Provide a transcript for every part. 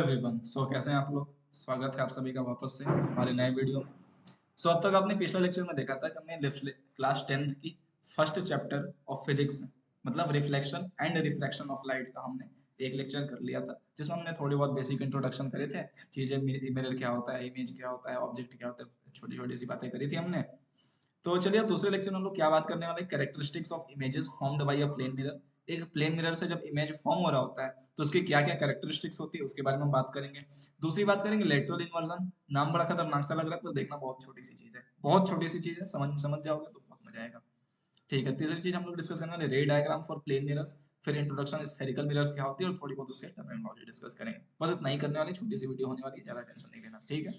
Everyone. कैसे हैं आप लोग। स्वागत है आप सभी का वापस से हमारे नए वीडियो में। अब तक आपने पिछले लेक्चर में देखा था कि हमने क्लास 10th की फर्स्ट चैप्टर ऑफ फिजिक्स मतलब reflection and refraction of light का हमने एक लेक्चर कर लिया था, जिसमें हमने थोड़ी बहुत बेसिक इंट्रोडक्शन करे थे। चीजें, मिरर क्या होता है, इमेज क्या होता है, ऑब्जेक्ट क्या होता है, छोटी छोटी सी बातें करी थी हमने। तो चलिए अब दूसरे लेक्चर में हम लोग क्या बात करने वाले हैं, characteristics of images formed by a plane mirror. एक प्लेन मिरर से जब इमेज फॉर्म हो रहा होता है तो उसकी क्या क्या कैरेक्टरिस्टिक्स होती है उसके बारे में हम बात करेंगे। दूसरी बात करेंगे लेटरल इन्वर्जन। नाम बड़ा खतरनाक सा लग रहा है पर देखना बहुत छोटी सी चीज है, बहुत छोटी सी चीज है, समझ समझ जाओगे तो बहुत मजा आएगा। ठीक है, तीसरी चीज हम लोग डिस्कस करने वाले ray diagram for plane mirrors. फिर इंट्रोडक्शन स्फेरिकल मिरर्स क्या होती है और थोड़ी बहुत उसके टर्मिनोलॉजी डिस्कस करेंगे। बस इतना ही करने वाली छोटी सी वीडियो होने वाली है, ज्यादा टेंशन नहीं लेना। ठीक है,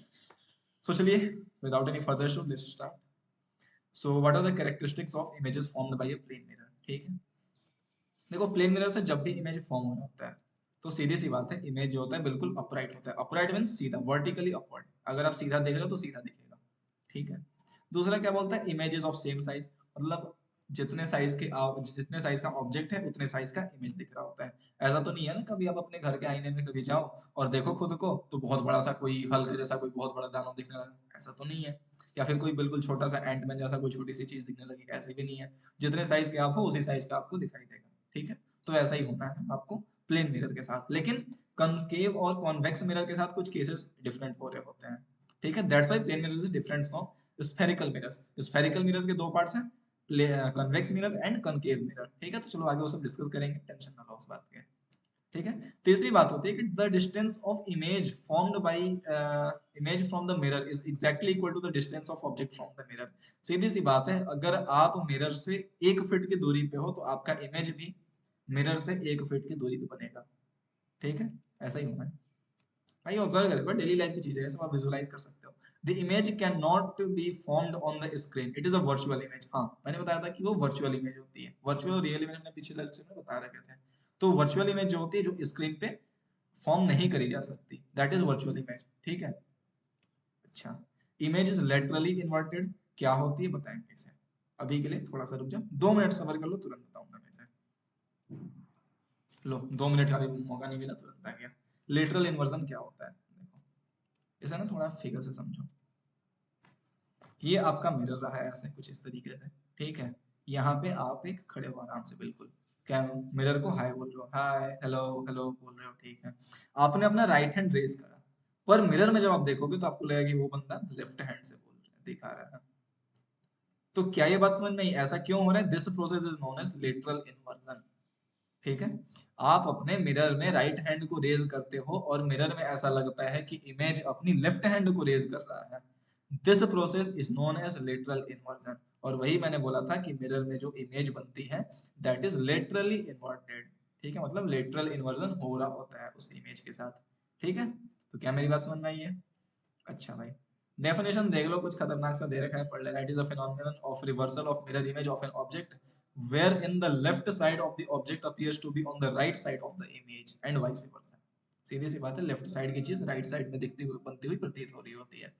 चलिए without any further stew let's start. What are the characteristics of images formed by a plane mirror. ठीक है, देखो प्लेन मिरर से जब भी इमेज फॉर्म हो रहा होता है तो सीधी सी बात है, इमेज जो होता है बिल्कुल अपराइट होता है। अपराइट मींस सीधा, वर्टिकली अपवर्ड। अगर आप सीधा देख रहे हो तो सीधा दिखेगा। ठीक है, दूसरा क्या बोलता है, इमेजेस ऑफ सेम साइज, मतलब जितने साइज का ऑब्जेक्ट है उतने साइज का इमेज दिख रहा होता है। ऐसा तो नहीं है ना, कभी आप अपने घर के आईने में कभी जाओ और देखो खुद को तो बहुत बड़ा सा कोई हल्क जैसा कोई बहुत बड़ा दानव दिखने लगा, ऐसा तो नहीं है। या फिर कोई बिल्कुल छोटा सा एंटमैन जैसा कोई छोटी सी चीज दिखने लगी, ऐसे भी नहीं है। जितने साइज के आप हो उसी साइज का आपको दिखाई देगा। ठीक है, तो ऐसा ही होना है आपको प्लेन मिरर के साथ। लेकिन कॉनकेव और कॉन्वेक्स मिरर के साथ कुछ केसेस डिफरेंट हो रहे होते हैं। ठीक है, that's why plane mirror is different from spherical mirrors. Spherical mirrors के दो पार्ट्स हैं, convex mirror and concave mirror. ठीक है, तो चलो आगे वो सब डिस्कस करेंगे, टेंशन ना लो उस बात के। ठीक है, तीसरी बात होती है कि the distance of image formed by image from the mirror is exactly equal to the distance of object from the mirror. सीधी सी बात है, अगर आप मिरर से 1 फीट की दूरी पे हो तो आपका इमेज भी मिरर से 1 फीट की दूरी पे बनेगा। ठीक है, ऐसा ही होना है भाई, ऑब्जर्व करेगा, डेली लाइफ की चीजें हैं, सब आप विजुअलाइज कर सकते हो। The image can not be formed on the screen, it is a virtual image. हाँ, मैंने बताया था कि वो वर्चुअल इमेज होती है। वर्चुअल और रियल इमेज हमने पिछले लेक्चर में बता रखे थे। तो वर्चुअल इमेज जो होती है, जो स्क्रीन पे फॉर्म नहीं करी जा सकती, दैट इज वर्चुअल इमेज। ठीक है, अच्छा, इमेज इज लेटरली इन्वर्टेड क्या होती है बताएंगे इसे। अभी के लिए थोड़ा सा रुक जाओ, 2 मिनट सबर कर लो, तुरंत बताऊंगा मैं इसे। लो, 2 मिनट का भी मौका नहीं मिला, तुरंत आ गया। लेटरल इन्वर्जन क्या होता है, देखो इसे ना थोड़ा फिगर से समझो। ये आपका मिरर रहा है ऐसे कुछ इस तरीके से। ठीक है, यहाँ पे आप एक खड़े हो आराम से, बिल्कुल क्या मिरर को हाय बोल रहे हो, हाय हेलो हेलो बोल रहे हो। ठीक है, आपने अपना राइट हैंड रेज करा, पर मिरर में जब आप देखोगे तो आपको लगेगा कि वो बंदा लेफ्ट हैंड से बोल रहा है, दिखा रहा है। तो क्या ये बात समझ में आई, ऐसा क्यों हो रहा है? This process is known as lateral inversion. ठीक है, आप अपने मिरर में राइट हैंड को रेज करते हो और मिरर में ऐसा लगता है कि इमेज अपनी लेफ्ट हैंड को रेज कर रहा है। This process is known as lateral inversion. और वही मैंने बोला था कि मिरर में जो इमेज बनती है दैट इज लेटरली इन्वर्टेड। ठीक है, मतलब लेटरल इन्वर्जन हो रहा होता है उस इमेज के साथ। ठीक है, तो क्या मेरी बात समझ में आई है? अच्छा भाई, डेफिनेशन देख लो, कुछ खतरनाक सा दे रखा है, पढ़ लेना। It is a phenomenon of reversal of mirror image of an object wherein the left side of the object appears to be on the right side of the image and vice versa। सीधी सी बात है, left side की चीज right side में दिखती हुई बनती हुई प्रतीत हो रही होती है।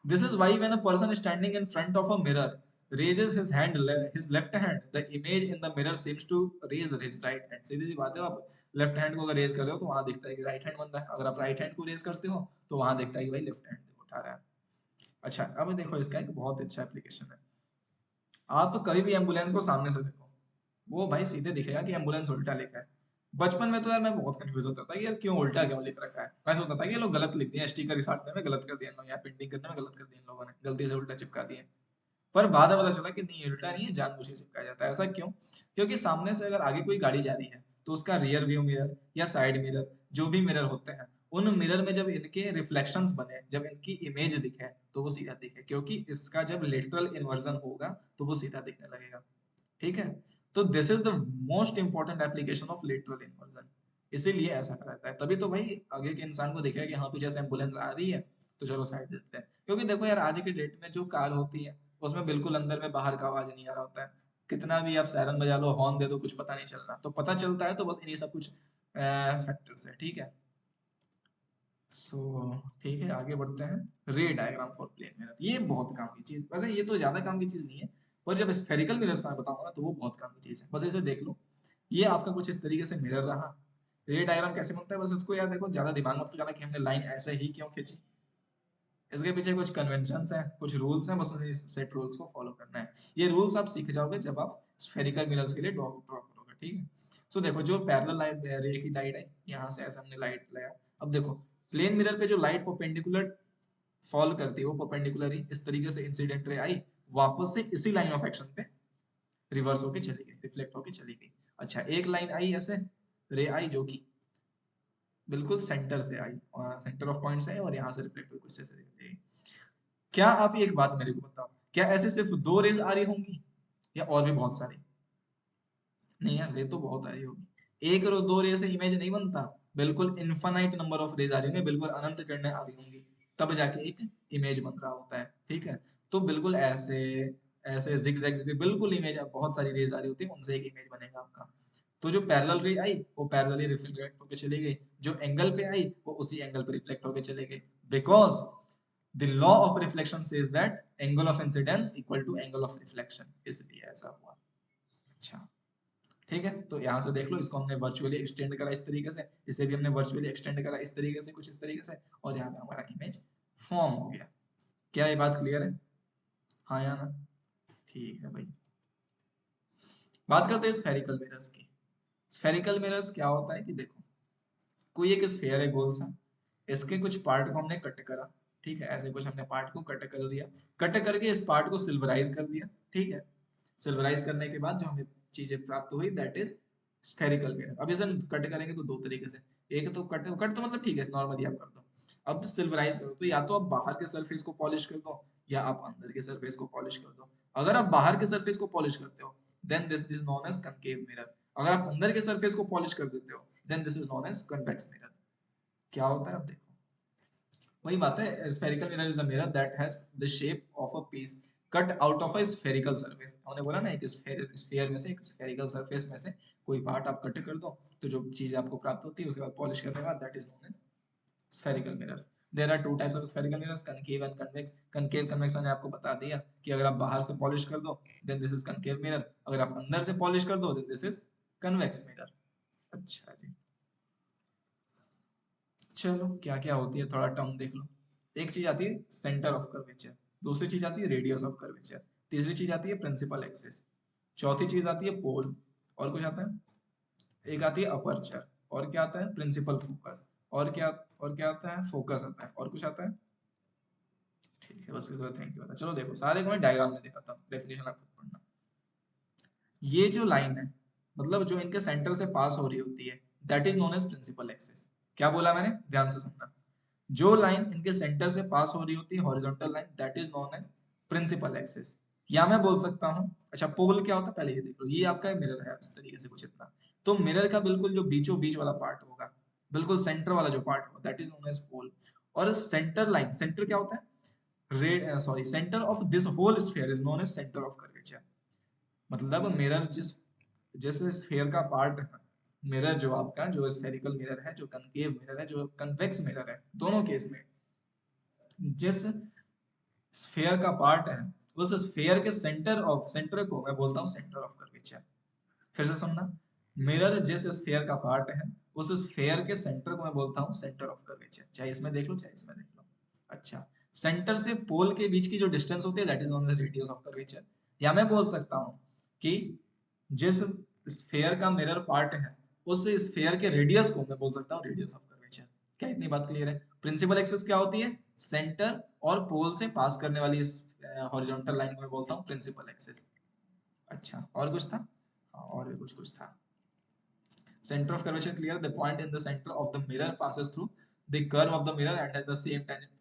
This is why when a person standing in front of a mirror raises his left hand, the image in the mirror seems to raise his right hand। सीधी सी बात है, आप लेफ्ट हैंड को अगर रेज कर रहे हो तो वहां दिखता है कि राइट हैंड बन रहा है, अगर आप राइट हैंड को रेज करते हो तो वहां दिखता है कि भाई लेफ्ट हैंड उठा रहा है। अच्छा, अब देखो इसका एक बहुत अच्छा एप्लीकेशन है। आप कभी भी एम्बुलेंस को सामने से देखो, वो भाई सीधे दिखेगा कि एम्बुलेंस उल्टा लिखा है। बचपन में तो यार मैं बहुत कंफ्यूज होता था कि यार क्यों उल्टा क्यों लिख रखा है। मैं सोचता था कि ये लोग गलत लिख दिए, स्टिकर साटने में गलत कर दिया इन लोग, यहाँ प्रिंटिंग करने में गलत कर दिया इन लोगों ने, गलती से उल्टा चिपका दिए। पर बाद में पता चला कि नहीं, उल्टा नहीं है, जानबूझ के चिपकाया जाता है। ऐसा क्यों? क्योंकि सामने से अगर आगे कोई गाड़ी जा रही है तो उसका रियर व्यू मिरर या साइड मिरर, जो भी मिरर होते हैं, उन मिरर में जब इनके रिफ्लेक्शंस बने, जब इनकी इमेज दिखे तो वो सीधा दिखे, क्योंकि इसका जब लेटरल इन्वर्जन होगा तो वो सीधा दिखने लगेगा। ठीक है, तो this is the most important application of lateral inversion. इसीलिए ऐसा कराता है, तभी तो भाई आगे के इंसान को दिखेगा कि हाँ पीछे से एम्बुलेंस आ रही है तो चलो साइड देते हैं। क्योंकि देखो यार, आज के डेट में जो कार होती है उसमें बिल्कुल अंदर में बाहर का आवाज नहीं आ रहा होता है। कितना भी आप सायरन बजा लो, हॉर्न दे दो, कुछ पता नहीं चल रहा। तो पता चलता है तो बस इन्हीं सब कुछ फैक्टर्स है। ठीक है, सो ठीक है, आगे बढ़ते हैं। रे डायग्राम फॉर प्लेन मिरर, ये बहुत काम की चीज, वैसे ये तो ज्यादा काम की चीज नहीं है, पर जब स्फेरिकल मिरर्स का मैं बताऊंगा ना तो वो बहुत काम की चीज है। बस इसे देख लो, ये आपका कुछ इस तरीके से मिरर रहा। रे डायग्राम कैसे बनता है, बस इसको याद देखो, ज्यादा दिमाग मत लगाना कि हमने लाइन ऐसे ही क्यों खींची। इसके पीछे कुछ कन्वेंशंस हैं, कुछ रूल्स हैं, बस उन्हें सेट रूल्स को फॉलो करना है। ये रूल्स आप सीख जाओगे जब आप स्फेरिकल मिरर्स के लिए ड्रॉ ड्रॉ करोगे, ठीक है। सो देखो जो पैरेलल लाइट रे की लाइट है, यहाँ से ऐसे हमने लाइट लाया। अब देखो प्लेन मिरर पे जो लाइट परपेंडिकुलर फॉल करती है, वो परपेंडिकुलर ही इस तरीके से इंसिडेंट रे आई, वापस से इसी लाइन ऑफ एक्शन पे रिवर्स होके चली गई, रिफ्लेक्ट होके चली गई। अच्छा एक लाइन आई ऐसे, रे आई जो कि बिल्कुल सेंटर से आई, सेंटर ऑफ पॉइंट से आई और यहाँ से रिफ्लेक्ट हुई कुछ ऐसे। क्या आप एक बात मेरे को बताओ, क्या ऐसे सिर्फ दो रेज आ रही होंगी या और भी बहुत सारी? नहीं यार, रे तो बहुत आ रही होगी, एक रो दो रे से इमेज नहीं बनता, बिल्कुल इनफाइनाइट नंबर ऑफ रेज आ रही होंगी, बिल्कुल अनंत किरणें आ रही होंगी, तब जाके एक इमेज बन रहा होता है, ठीक है। तो बिल्कुल ऐसे ऐसे जिग जैग बिल्कुल इमेज, बहुत सारी रेज आ रही होती है, उनसे एक इमेज बनेगा आपका। तो जो पैरेलल रे आई वो पैरेलली रिफ्लेक्ट होकर चली गई, जो एंगल पे आई वो उसी एंगल पे रिफ्लेक्ट होकर चली गई, because the law of reflection says that angle of incidence equal to angle of reflection, इसलिए ऐसा हुआ। अच्छा ठीक है, तो यहाँ से देख लो, इसको हमने वर्चुअली एक्सटेंड करा इस तरीके से, इसे भी हमने वर्चुअली एक्सटेंड करा इस तरीके से, कुछ इस तरीके से, और यहाँ पे हमारा इमेज फॉर्म हो गया। क्या ये बात क्लियर है? हाँ या ना? ठीक है भाई। बात करते हैं स्फेरिकल मिरर्स की। स्फेरिकल मिरर्स क्या होता है कि देखो, कोई एक स्फेयर है गोल सा, इसके कुछ पार्ट को हमने कट करा, ठीक है, ऐसे कुछ हमने पार्ट को कट कर दिया, कट करके इस पार्ट को सिल्वराइज कर दिया, ठीक है। सिल्वराइज करने के बाद जो हमें चीजें प्राप्त हुई दैट इज स्फेरिकल मिरर। अब इसे हम कट करेंगे तो दो तरीके से, एक तो कट कट तो मतलब ठीक है नॉर्मली आप कर दो, अब सिल्वराइज करो तो या तो आप बाहर के सरफेस को पॉलिश कर दो या आप अंदर के सरफेस को पॉलिश कर दो। अगर आप बाहर के सरफेस को पॉलिश करते हो then this is known as concave mirror, अगर आप अंदर के सरफेस को पॉलिश कर देते हो then this is known as convex mirror. क्या होता है अब देखो, वही बात है, spherical mirror is a mirror that has the shape of a piece cut out of a spherical surface. हमने बोला ना एक स्फेयर में से, एक स्फेरिकल सरफेस में से कोई पार्ट आप कट कर दो तो जो चीज आपको प्राप्त होती है उसके बाद पॉलिश करने के बाद that is known as spherical mirrors. There are two types of spherical mirrors, concave and convex. Concave convex मैंने आपको बता दिया कि अगर आप बाहर से पॉलिश कर दो then this is concave mirror, अगर आप अंदर से पॉलिश कर दो then this is convex mirror. अच्छा जी, चलो क्या क्या होती है थोड़ा टर्म देख लो। एक चीज आती है सेंटर ऑफ कर्वेचर, दूसरी चीज आती है रेडियस ऑफ कर्वेचर, तीसरी चीज आती है प्रिंसिपल एक्सिस, चौथी चीज आती है पोल, और कुछ आता है, एक आती है अपर्चर, और क्या आता है प्रिंसिपल फोकस, और क्या आता है फोकस आता है, और कुछ आता है। ठीक है बस इतना थैंक यू। चलो देखो सारे को मैं डायग्राम में दिखाता हूँ, डेफिनेशन आप खुद पढ़ना। ये जो लाइन है, मतलब जो इनके सेंटर से पास हो रही होती है that is known as principal axis. क्या बोला मैंने, ध्यान से सुनना। जो लाइन इनके सेंटर से पास हो रही होती है horizontal line that is known as principal axis. या मैं बोल सकता हूँ, अच्छा पोल क्या होता है पहले ये देख लो, ये आपका मिरर है इस तरीके से कुछ इतना, तो मिरर का बिल्कुल जो बीचों बीच वाला पार्ट होगा, बिल्कुल सेंटर वाला जो पार्ट होगा that is known as pole. और सेंटर लाइन, सेंटर क्या होता है, red sorry centre of this whole sphere is known as centre of curvature. मतलब मिरर जिस जिस स्फीयर का पार्ट है, मिरर जो आपका जो स्फेरिकल मिरर है, जो कनकेव मिरर है, जो कन्वेक्स मिरर है, दोनों केस में जिस स्फीयर का पार्ट है उस स्फीयर के सेंटर को मैं बोलता हूँ सेंटर ऑफ कर्वेचर। फिर से सुनना, मिरर जिस स्फीयर का पार्ट है उस स्फीयर के सेंटर को मैं बोलता हूँ सेंटर ऑफ कर्वेचर, चाहे इसमें देख लो चाहे इसमें देख लो। अच्छा, सेंटर से पोल के बीच की जो डिस्टेंस होती है that is known as radius of curvature. या मैं बोल सकता हूँ कि जिस स्फीयर का मिरर पार्ट है उस स्फीयर के रेडियस को मैं बोल सकता हूँ रेडियस ऑफ कर्वेचर। क्या इतनी बात क्लियर है? प्रिंसिपल एक्सिस क्या होती है, सेंटर और पोल से पास करने वाली इस हॉरिजॉन्टल लाइन को मैं बोलता हूँ प्रिंसिपल एक्सिस। अच्छा और कुछ था? हाँ और भी कुछ कुछ था। Center of curvature clear, the point in the center of the mirror passes through the curve of the mirror and at the same tangent।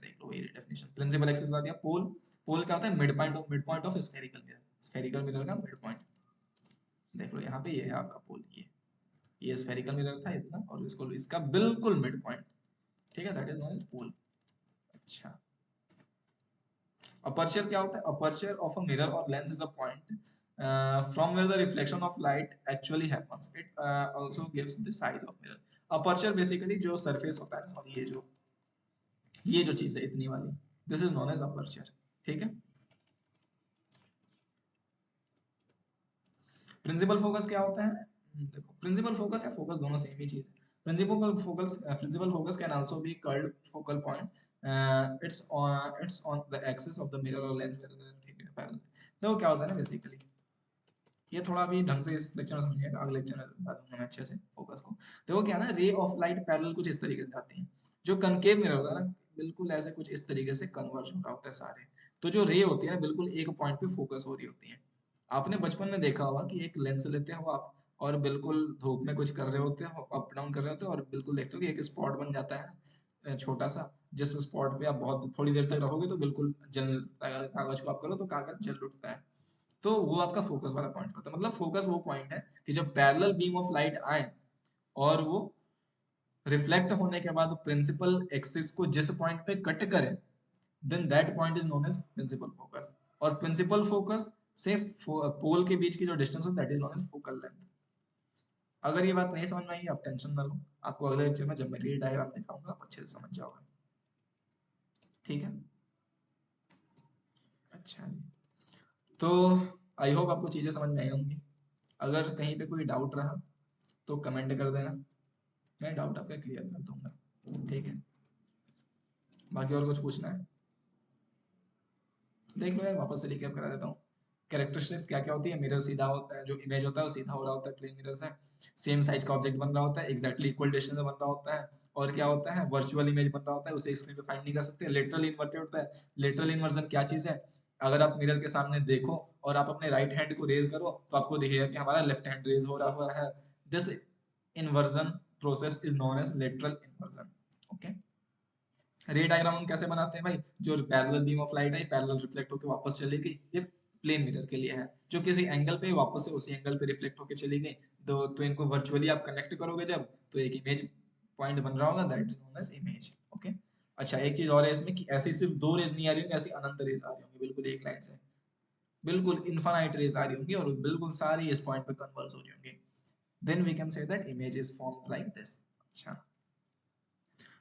देख लो ये डेफिनेशन। प्रिंसिपल एक्सिस बता दिया। पोल, पोल क्या होता है, mid point of spherical mirror, spherical mirror का mid point. देख लो यहाँ पे ये है आपका पोल, ये स्फेरिकल मिरर था इतना और इसको इसका बिल्कुल मिड पॉइंट, ठीक है, दैट इज नोन एज पोल। अच्छा, अपर्चर क्या होता है, अपर्चर ऑफ अ मिरर और lens is a point from where the reflection of light actually happens, it also gives the size of mirror। Aperture basically जो surface होता है, sorry ये जो चीज है इतनी वाली, this is known as aperture, ठीक है। प्रिंसिपल फोकस क्या होता है, देखो प्रिंसिपल फोकस या फोकस दोनों सेम ही चीज है। Principal focus can also be called focal point. It's on the axis of the mirror और लेंस ठीक है पैरेलल। देखो क्या होता है ना बेसिकली, ये थोड़ा भी ढंग से इस लेक्चर में समझिएगा, अगले लेक्चर में बता दूंगा मैं अच्छे से फोकस को। देखो क्या है ना, रे ऑफ लाइट पैरेलल कुछ इस तरीके से जाती है। जो कनकेव मिरर होता है ना, बिल्कुल ऐसे कुछ इस तरीके से कन्वर्ज हो रहा होता है सारे। तो जो रे होती है ना, बिल्कुल एक पॉइंट पे फोकस हो रही होती है। आपने बचपन में देखा होगा कि एक लेंस लेते हो आप, और बिल्कुल धूप में कुछ कर रहे होते हो, अप डाउन कर रहे होते हो, और बिल्कुल देखते हो कि एक स्पॉट बन जाता है छोटा सा। जिस स्पॉट पे आप बहुत थोड़ी देर तक रहोगे तो बिल्कुल जल, अगर कागज को आप करो तो कागज जल उठता है। तो वो आपका फोकस वाला पॉइंट होता है। मतलब फोकस वो पॉइंट है कि जब पैरेलल बीम ऑफ लाइट आए और वो रिफ्लेक्ट होने के बाद प्रिंसिपल एक्सिस को जिस पॉइंट पे कट करे, then that point is known as principal focus. और प्रिंसिपल फोकस से पोल के बीच की जो डिस्टेंस होता है that is known as focal length. अगर ये बात नहीं समझ में आई आप टेंशन ना लो, आपको अगले लेक्चर में जब मैं रे डायग्राम दिखाऊंगा आप अच्छे से समझ जाओगे। ठीक है, अच्छा जी। तो आई होप आपको चीजें समझ में आई होंगी। अगर कहीं पे कोई डाउट रहा तो कमेंट कर देना, मैं डाउट आपका क्लियर कर दूंगा। ठीक है, बाकी और कुछ पूछना है देख लो यार, वापस से रिकैप करा देता हूँ। कैरेक्टरिस्टिक्स क्या क्या होती है, मिरर सीधा होता है, जो इमेज होता है वो सीधा हो रहा होता है प्लेन मिरर से। सेम साइज का ऑब्जेक्ट बन रहा होता है, एक्जैक्टली इक्वल डिस्टेंस में बन रहा होता है। और क्या होता है, वर्चुअल इमेज बन रहा होता है, उसे स्क्रीन पे फाइंड नहीं कर सकते। लेटरल इन्वर्टेड होता है। लेटरल इन्वर्जन क्या चीज है, अगर आप मिरर के सामने देखो और आप अपने राइट हैंड को रेज करो तो आपको दिखेगा कि हमारा लेफ्ट हैंड रेज हो रहा हुआ है। This inversion process is known as lateral inversion. Okay, ray diagram हम कैसे बनाते हैं भाई, जो पैरेलल बीम ऑफ लाइट है पैरेलल रिफ्लेक्ट होकर वापस चली गई, ये प्लेन मिरर के लिए है। जो किसी एंगल पे वापस से उसी एंगल पे रिफ्लेक्ट होकर चली गई, तो इनको वर्चुअली आप कनेक्ट करोगे जब, तो एक इमेज पॉइंट बन रहा होगा, that is known as image. Okay, अच्छा एक चीज और है इसमें कि ऐसी सिर्फ दो रेज नहीं आ रही होंगी, ऐसी अनंत रेज आ रही होंगी बिल्कुल एक लाइन से, बिल्कुल इनफाइनाइट रेज आ रही होंगी और बिल्कुल सारी इस पॉइंट पे कन्वर्ज हो रही होंगी। Then we can say that image is formed like this. अच्छा,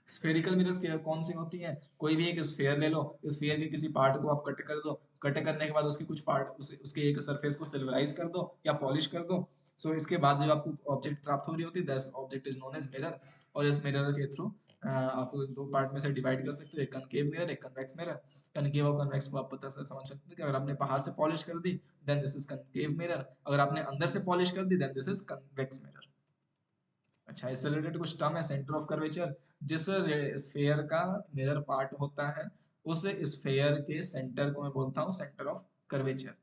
स्फेरिकल मिरर्स कौन सी होती हैं, कोई भी एक स्फेयर ले लो, स्फेयर के किसी पार्ट को आप कट कर दो, कट करने के बाद उसके कुछ पार्ट उसके एक सरफेस को सिल्वराइज कर दो या पॉलिश कर दो। सो इसके बाद जो आपको ऑब्जेक्ट प्राप्त हो रही होती है that object is known as mirror. और इस मिरर के थ्रू आप दो पार्ट में से डिवाइड कर सकते हो, एक कनकेव मिरर एक कन्वेक्स मिरर। कनकेव और कन्वेक्स को आप पता से समझ सकते हो कि अगर आपने बाहर से पॉलिश कर दी then this is concave mirror, अगर आपने अंदर से पॉलिश कर दी then this is convex mirror. अच्छा, इससे रिलेटेड कुछ टर्म है, सेंटर ऑफ कर्वेचर। जिस स्फेयर का मिरर पार्ट होता है उस स्फेयर के सेंटर को मैं बोलता हूँ centre of curvature.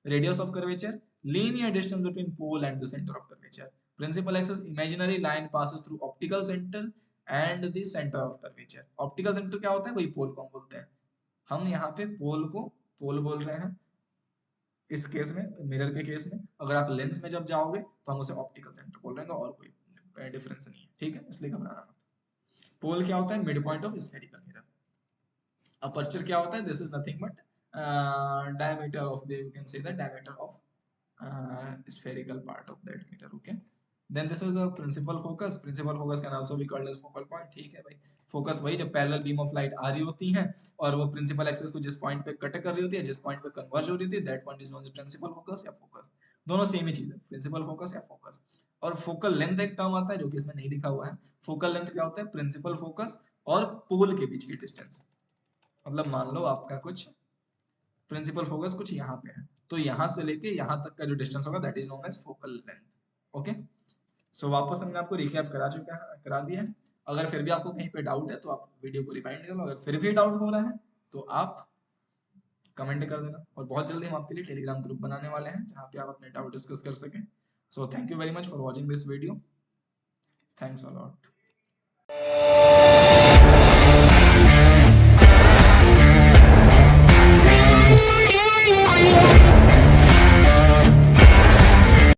Radius of curvature, linear distance between pole and the centre of curvature. Principal axis, imaginary line passes through optical centre and the centre of curvature. Optical centre क्या होता है, वही पोल को हम बोलते हैं। हम यहाँ पे पोल को पोल बोल रहे हैं इस केस में, मिरर के केस में। अगर आप लेंस में जब जाओगे तो हम उसे ऑप्टिकल सेंटर बोल रहे हैं, और कोई डिफरेंस नहीं है। ठीक है, इसलिए घबराना मत। पोल क्या होता है, mid point of spherical mirror. Aperture क्या होता है, this is nothing but diameter of the, you can say the diameter of spherical part of that mirror. Okay, then this is a principal focus. Principal focus can also be called as focal point. ठीक है भाई, focus वही जब parallel beam of light आ रही होती है और वो प्रिंसिपल एक्सिस को जिस पॉइंट पे कट कर रही होती है, जिस पॉइंट पे कन्वर्ज हो रही होती है, that point is known as principal focus या फोकस। दोनों सेम ही चीज है, प्रिंसिपल फोकस या फोकस। और फोकल लेंथ एक टर्म आता है जो कि इसमें नहीं लिखा हुआ है। फोकल लेंथ क्या होता है, प्रिंसिपल फोकस और पोल के बीच की डिस्टेंस। मतलब मान लो आपका कुछ प्रिंसिपल फोकस कुछ यहाँ पे है, तो यहाँ से लेके यहाँ तक का जो डिस्टेंस होगा that is known as focal length. Okay, so वापस हमने आपको रिकैप करा दिया है। अगर फिर भी आपको कहीं पे डाउट है तो आप वीडियो को रिवाइंड कर लो, अगर फिर भी डाउट हो रहा है तो आप कमेंट कर देना। और बहुत जल्दी हम आपके लिए टेलीग्राम ग्रुप बनाने वाले हैं जहाँ पे आप अपने डाउट डिस्कस कर सकें। So thank you very much for watching this video, thanks a lot.